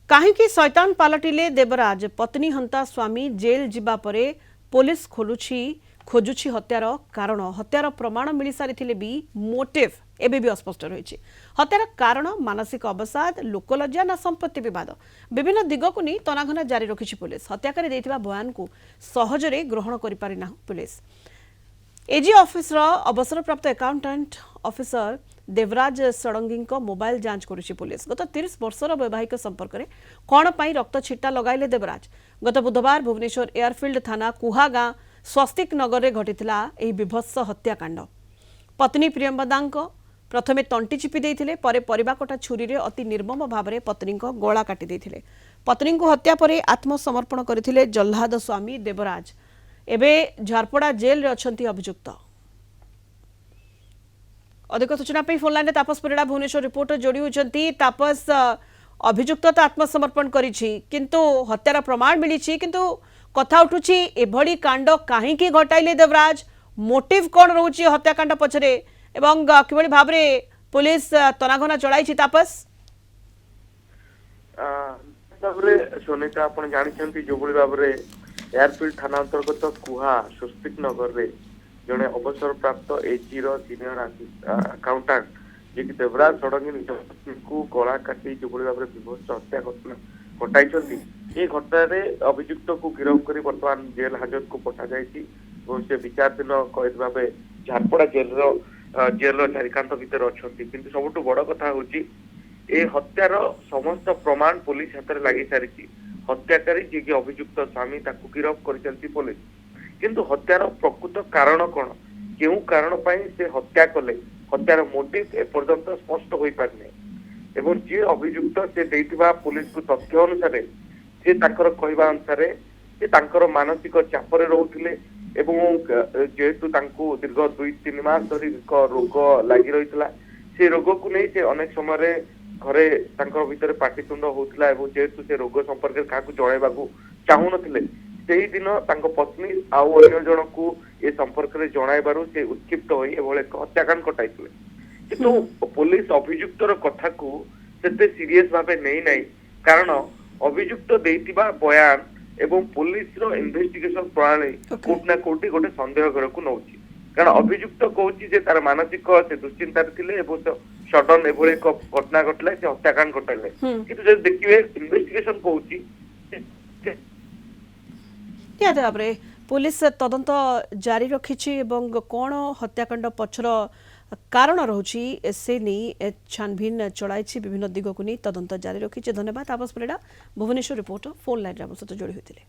काहींकि शैतान पालटिले देवराज पत्नी हंता स्वामी जेल जिबा परे पुलिस खोजुछि हत्यार कारण हत्यार प्रमाण मिल सारी भी मोटिव एबे भी अस्पष्ट रही हत्यार कारण मानसिक अवसाद लोकलज्जा ना संपत्ति विवाद विभिन्न दिग को नहीं तनाघना जारी रखी पुलिस हत्याकारी देथिबा बयान को सहजरे ग्रहण करि पारि ना पुलिस एजी ऑफिस अवसरप्राप्त accountant officer Devraj Shadangi mobile जांच करुछि पुलिस गत 30 वर्षर वैवाहिक संपर्क में कौन पाई रक्त छिटा लगाइले देवराज गत बुधवार भुवनेश्वर एयरफील्ड थाना कुहा गाँ स्वस्तिक नगर में घटिथिला एही विभत्स हत्याकांड पत्नी प्रियंवदा प्रथमे तंटी चिपी देइथिले परे परिबा कटा छुरी रे अति निर्मम भाव में पत्नी गला काटी देइथिले पत्नी को हत्या परे आत्मसमर्पण करथिले जल्लाद स्वामी देवराज एबे झारपड़ा जेल रे अछंती अभियुक्त अधिक सूचना पे फोन लाइन तापस परिड़ा भुवनेश्वर रिपोर्टर जोड़ी होती तापस अभियुक्त तो आत्मसमर्पण करिछि किंतु हत्यार प्रमाण मिली किंतु कथा उठुछि एभली कांड काहेकि घटाइले देवराज मोटिव कौन रोची हत्याकांड पछरे एवं किभली भाव रे पुलिस तनाघना चलाई तापस सोनिका आपण जानिछंती जोबली भाव रे एयरफील्ड थाना अंतर्गत कुहा स्वस्तिक नगर रे जने अवसर प्राप्त एजी रो सीनियर अकाउंटेंट जे कि देवराज षडंगी को गला काटी जोबली भाव रे विभत्स हत्या घटना घटाइछंती ए घटना रे अभियुक्त को गिरफ्त करी वर्तमान जेल हाजत को पठा जायछि और से विचाराधीन कैद भाबे झारपड़ा जेल चारिकांत भीतर अछंती किंतु सबटु बड़ कथा होछि ए हत्यार समस्त प्रमाण पुलिस हाथ में लगी सारी हत्याकारी जे कि अभियुक्त स्वामी ताकू गिरफ्त कर पुलिस किंतु हत्यार प्रकृत कारण कौन क्यों कारण पाई से हत्या कले हत्यार मोटिव एपर्यंत स्पष्ट हो पारने एवं जे अभियुक्त से देइथिबा पुलिस को तथ्य अनुसार से ताकर कहवा अनुसार से ताकर मानसिक चापरे रोथिले एवं जेहेतु तांको दीर्घ 2-3 मास धरी रोग लगी रही से रोग को नहीं से अनेक समय घरे तांकर भीतर पाटितुंड होउतला एवं जेहेतु से रोग संपर्क काकू जणाइबाकू चाहू नथिले सेही दिन तांको पत्नी आउ अन्य जन को ए संपर्क रे जणाइबारु से उत्क्षिप्त होई एवं एक हत्याकांड घटाइतले किंतु पुलिस अभियुक्तर कथा को सेते सीरियस भाबे नहीं नाही कारण अभियुक्त देइतिबा बयान एवं पुलिस रो इन्वेस्टिगेशन प्रणाली कोट ना कोटी गोटे संदेह घर को नउची कारण अभियुक्त कहूची जे तार मानसिक से दुश्चिंतार थिले एवं सडन एभଳି एक घटना घटला से हत्याकांड घटाइले किंतु जे देखिबे इन्वेस्टिगेशन कहूची या भाबरे पुलिस तदंत जारी रखिछि एवं कोन हत्याकांड पछर कारण रहुछि से नहीं छानबीन चलाई विभिन्न दिग को नहीं तदंत जारी रखिछि धन्यवाद Tapas Parida Bhubaneswar reporter phone line जोड़ी होते।